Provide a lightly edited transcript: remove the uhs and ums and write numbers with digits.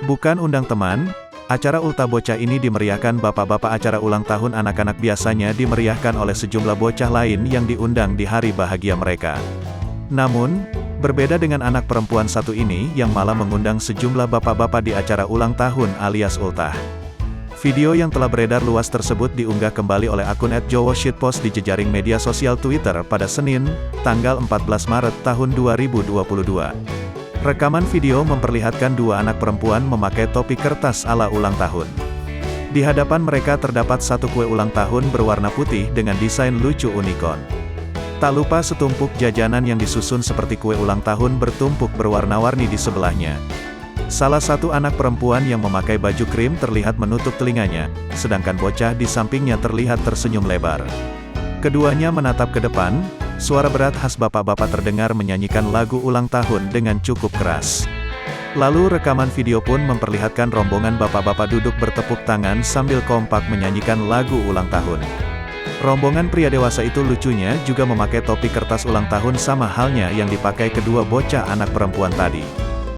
Bukan undang teman, acara Ultah Bocah ini dimeriahkan bapak-bapak. Acara ulang tahun anak-anak biasanya dimeriahkan oleh sejumlah bocah lain yang diundang di hari bahagia mereka. Namun, berbeda dengan anak perempuan satu ini yang malah mengundang sejumlah bapak-bapak di acara ulang tahun alias Ultah. Video yang telah beredar luas tersebut diunggah kembali oleh akun @JowoShitpost di jejaring media sosial Twitter pada Senin, tanggal 14 Maret tahun 2022. Rekaman video memperlihatkan dua anak perempuan memakai topi kertas ala ulang tahun. Di hadapan mereka terdapat satu kue ulang tahun berwarna putih dengan desain lucu unicorn. Tak lupa setumpuk jajanan yang disusun seperti kue ulang tahun bertumpuk berwarna-warni di sebelahnya. Salah satu anak perempuan yang memakai baju krim terlihat menutup telinganya, sedangkan bocah di sampingnya terlihat tersenyum lebar. Keduanya menatap ke depan, suara berat khas bapak-bapak terdengar menyanyikan lagu ulang tahun dengan cukup keras. Lalu rekaman video pun memperlihatkan rombongan bapak-bapak duduk bertepuk tangan sambil kompak menyanyikan lagu ulang tahun. Rombongan pria dewasa itu lucunya juga memakai topi kertas ulang tahun sama halnya yang dipakai kedua bocah anak perempuan tadi.